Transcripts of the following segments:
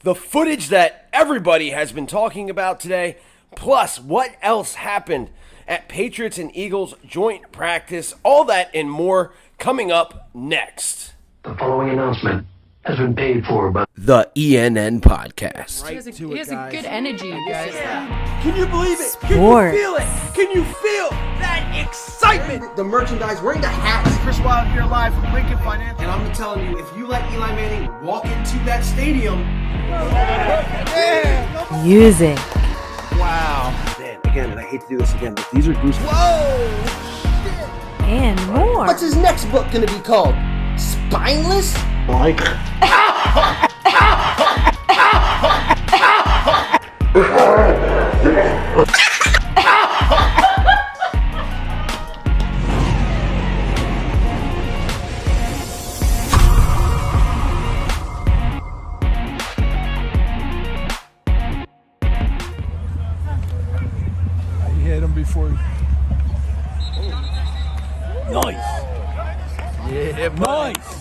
the footage that everybody has been talking about today, plus what else happened at Patriots and Eagles joint practice, all that and more coming up next. The following announcement has been paid for by the ENN Podcast. He has a good energy, you guys. Can you believe it? Can Sport. you feel it? Can you feel that excitement? The merchandise, wearing the hats. Chris Wild here live from Lincoln Financial. And I'm telling you, if you let Eli Manning walk into that stadium, Music. Wow. man, again, and I hate to do this again, but these are goosebumps. Whoa! And more. What's his next book gonna be called? Spineless? Mike. He hit him before. Nice. Yeah, nice.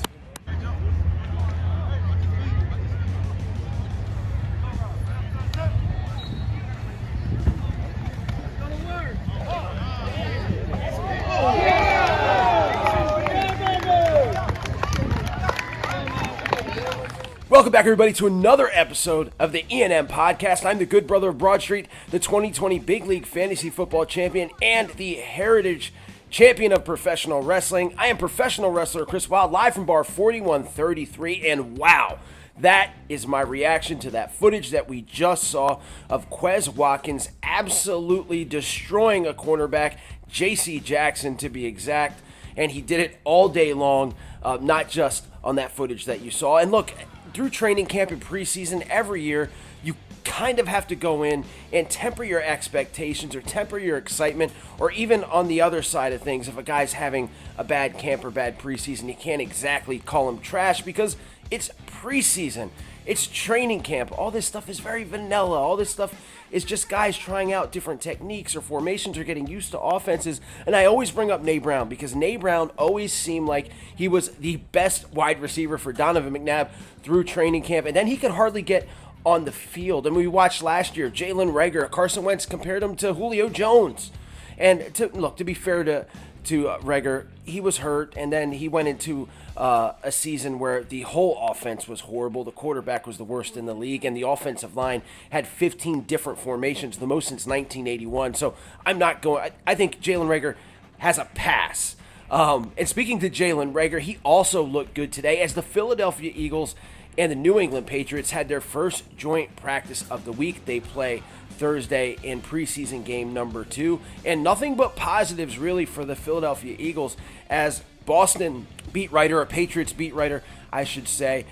Welcome back, everybody, to another episode of the ENM Podcast. I'm the good brother of Broad Street, the 2020 Big League Fantasy Football Champion, and the Heritage Champion of Professional Wrestling. I am professional wrestler Chris Wild, live from bar 4133, and wow, that is my reaction to that footage that we just saw of Quez Watkins absolutely destroying a cornerback, J.C. Jackson to be exact, and he did it all day long, not just on that footage that you saw. And look, through training camp and preseason every year, you kind of have to go in and temper your expectations or temper your excitement, or even on the other side of things, if a guy's having a bad camp or bad preseason, you can't exactly call him trash because it's preseason. It's training camp. All this stuff is very vanilla. All this stuff is just guys trying out different techniques or formations or getting used to offenses. And I always bring up Nate Brown because Nate Brown always seemed like he was the best wide receiver for Donovan McNabb through training camp. And then he could hardly get on the field. And we watched last year, Jalen Reagor, Carson Wentz compared him to Julio Jones. And to be fair to Reagor, he was hurt, and then he went into a season where the whole offense was horrible. The quarterback was the worst in the league, and the offensive line had 15 different formations, the most since 1981. So I'm not going. I think Jalen Reagor has a pass. And speaking to Jalen Reagor, he also looked good today as the Philadelphia Eagles and the New England Patriots had their first joint practice of the week. They play Thursday in preseason game number 2, and nothing but positives really for the Philadelphia Eagles, as Boston beat writer, or Patriots beat writer, I should say,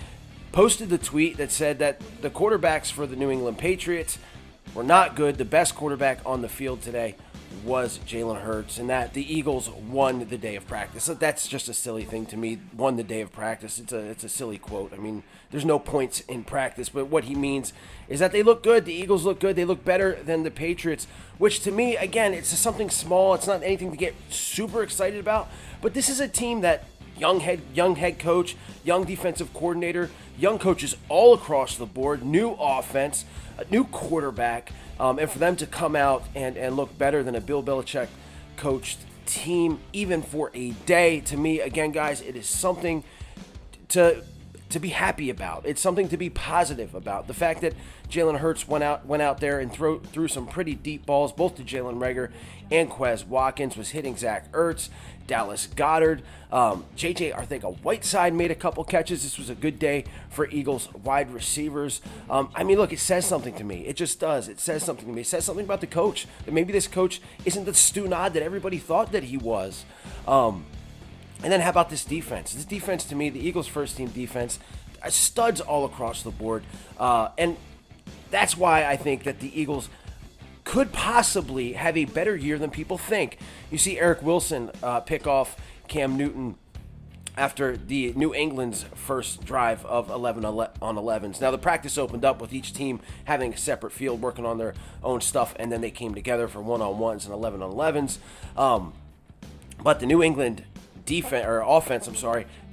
posted the tweet that said that the quarterbacks for the New England Patriots were not good. The best quarterback on the field today was Jalen Hurts, and that the Eagles won the day of practice. So that's just a silly thing to me. Won the day of practice. It's a silly quote. I mean, there's no points in practice, but what he means is that they look good. The Eagles look good. They look better than the Patriots, which to me, again, it's just something small. It's not anything to get super excited about, but this is a team that young head coach, young defensive coordinator, young coaches all across the board, new offense, a new quarterback, and for them to come out and look better than a Bill Belichick coached team, even for a day, to me, again, guys, it is something to be happy about. It's something to be positive about. The fact that Jalen Hurts went out there and threw some pretty deep balls, both to Jalen Reagor and Quez Watkins, was hitting Zach Ertz, Dallas Goedert, J.J. Whiteside made a couple catches. This was a good day for Eagles wide receivers. I mean, look, it says something to me. It just does. It says something to me. It says something about the coach, that maybe this coach isn't the Stu Nod that everybody thought that he was. And then how about this defense? This defense, to me, the Eagles' first-team defense, studs all across the board. And that's why I think that the Eagles could possibly have a better year than people think. You see Eric Wilson pick off Cam Newton after the New England's first drive of 11 on 11s. Now, the practice opened up with each team having a separate field, working on their own stuff, and then they came together for 1-on-1s and 11 on 11s. But the New England offense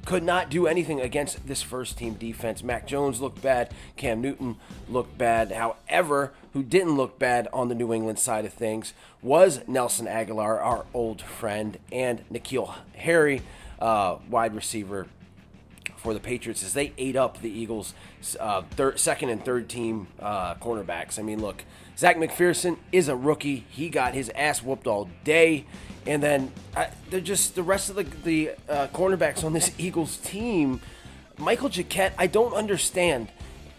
could not do anything against this first-team defense. Mac Jones looked bad. Cam Newton looked bad. However, who didn't look bad on the New England side of things was Nelson Aguilar, our old friend, and N'Keal Harry, wide receiver for the Patriots, as they ate up the Eagles' second and third team cornerbacks. I mean, look, Zach McPherson is a rookie. He got his ass whooped all day. And then they're just the rest of the cornerbacks on this Eagles team. Michael Jacquet, I don't understand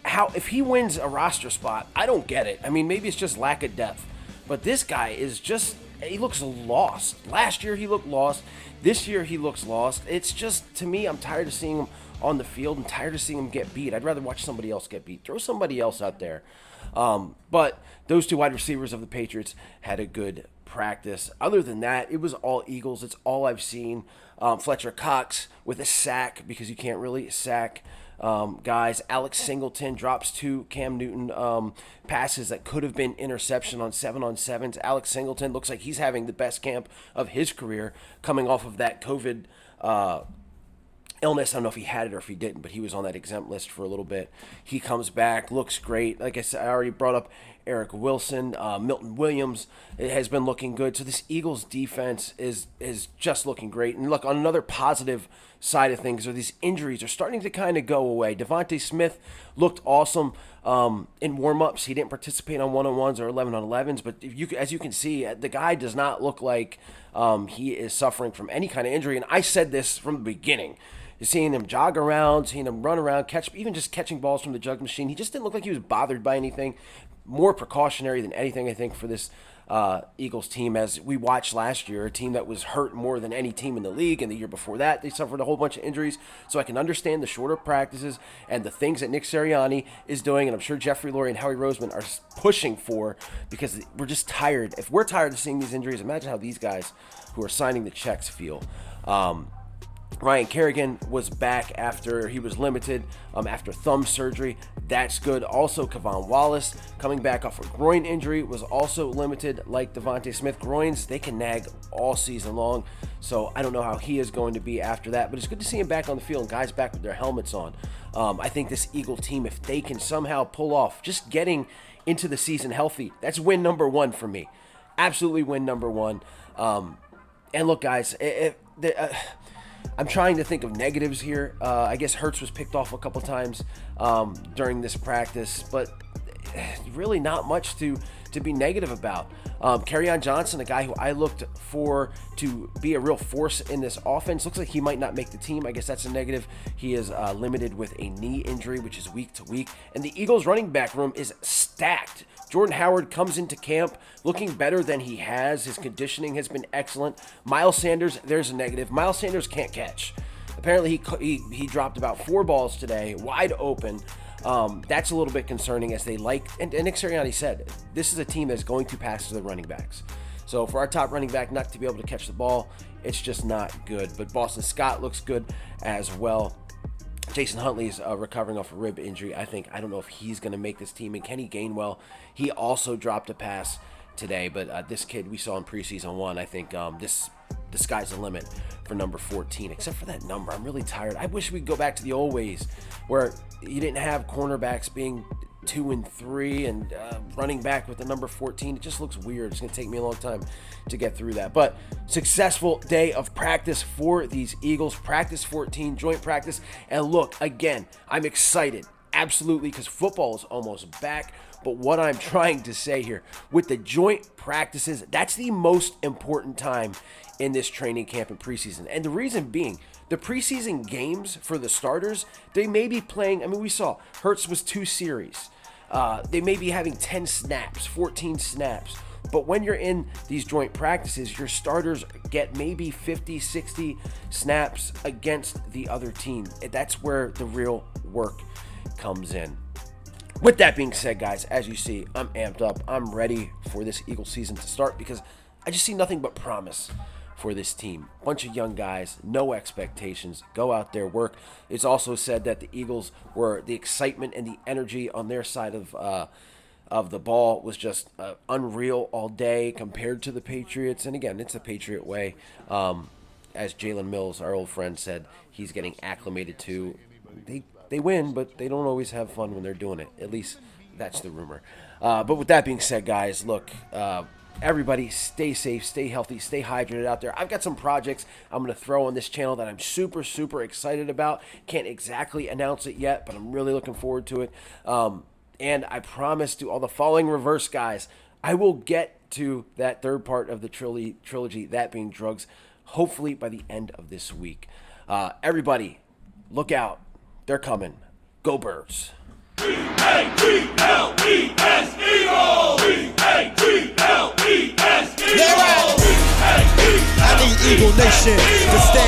how, if he wins a roster spot, I don't get it. I mean, maybe it's just lack of depth. But this guy is just, he looks lost. Last year he looked lost. This year he looks lost. It's just, to me, I'm tired of seeing him on the field. I'm tired of seeing him get beat. I'd rather watch somebody else get beat. Throw somebody else out there. But those two wide receivers of the Patriots had a good practice. Other than that, it was all Eagles. It's all I've seen. Fletcher Cox with a sack, because you can't really sack guys. Alex Singleton drops 2 Cam Newton passes that could have been interception on 7-on-7s. Alex Singleton looks like he's having the best camp of his career, coming off of that COVID illness. I don't know if he had it or if he didn't, but he was on that exempt list for a little bit. He comes back, looks great. Like I said, I already brought up Eric Wilson. Milton Williams, it has been looking good. So this Eagles defense is just looking great. And look, on another positive side of things, are these injuries are starting to kind of go away. Devontae Smith looked awesome in warm-ups. He didn't participate on 1-on-1s or 11-on-11s, but as you can see, the guy does not look like he is suffering from any kind of injury. And I said this from the beginning. Seeing him jog around, seeing him run around, even just catching balls from the jug machine. He just didn't look like he was bothered by anything. More precautionary than anything, I think, for this Eagles team. As we watched last year, a team that was hurt more than any team in the league, and the year before that, they suffered a whole bunch of injuries. So I can understand the shorter practices and the things that Nick Sirianni is doing, and I'm sure Jeffrey Lurie and Howie Roseman are pushing for, because we're just tired. If we're tired of seeing these injuries, imagine how these guys who are signing the checks feel. Ryan Kerrigan was back after he was limited after thumb surgery. That's good. Also, Kevon Wallace, coming back off a groin injury, was also limited like Devontae Smith. Groins, they can nag all season long, so I don't know how he is going to be after that, but it's good to see him back on the field and guys back with their helmets on. I think this Eagle team, if they can somehow pull off just getting into the season healthy, that's win number 1 for me. Absolutely win number 1. And look, guys, I'm trying to think of negatives here. I guess Hurts was picked off a couple times during this practice, but really not much to be negative about. Kerryon Johnson, a guy who I looked for to be a real force in this offense, looks like he might not make the team. I guess that's a negative. He is limited with a knee injury, which is week to week. And the Eagles running back room is stacked. Jordan Howard comes into camp looking better than he has. His conditioning has been excellent. Miles Sanders, there's a negative. Miles Sanders can't catch. Apparently he dropped about 4 balls today, wide open. That's a little bit concerning, as they like, and Nick Sirianni said, this is a team that's going to pass to the running backs. So for our top running back not to be able to catch the ball, it's just not good. But Boston Scott looks good as well. Jason Huntley's recovering off a rib injury. I don't know if he's going to make this team. And Kenny Gainwell, he also dropped a pass today. But this kid we saw in preseason 1, I think the sky's the limit for number 14. Except for that number, I'm really tired. I wish we'd go back to the old ways where you didn't have cornerbacks being 2 and 3 and running back with the number 14. It just looks weird. It's going to take me a long time to get through that. But successful day of practice for these Eagles. Practice 14, joint practice. And look, again, I'm excited. Absolutely, because football is almost back. But what I'm trying to say here, with the joint practices, that's the most important time in this training camp and preseason. And the reason being, the preseason games for the starters, they may be playing, we saw Hurts was 2 series. They may be having 10 snaps, 14 snaps. But when you're in these joint practices, your starters get maybe 50, 60 snaps against the other team. That's where the real work comes in. With that being said, guys, as you see, I'm amped up. I'm ready for this Eagles season to start, because I just see nothing but promise for this team. Bunch of young guys, no expectations, go out there, work. It's also said that the Eagles were, the excitement and the energy on their side of the ball was just unreal all day compared to the Patriots. And again, it's the Patriot way. as Jalen Mills, our old friend, said, he's getting acclimated to. They win, but they don't always have fun when they're doing it. At least that's the rumor. But with that being said, guys, look, everybody stay safe, stay healthy, stay hydrated out there. I've got some projects I'm going to throw on this channel that I'm super, super excited about. Can't exactly announce it yet, but I'm really looking forward to it. And I promise to all the following reverse guys, I will get to that third part of the trilogy, that being drugs, hopefully by the end of this week. Everybody, look out. They're coming. Go Birds. E-A-G-L-E-S, Eagles! E-A-G-L-E-S, Eagles! I need Eagle Nation to stand.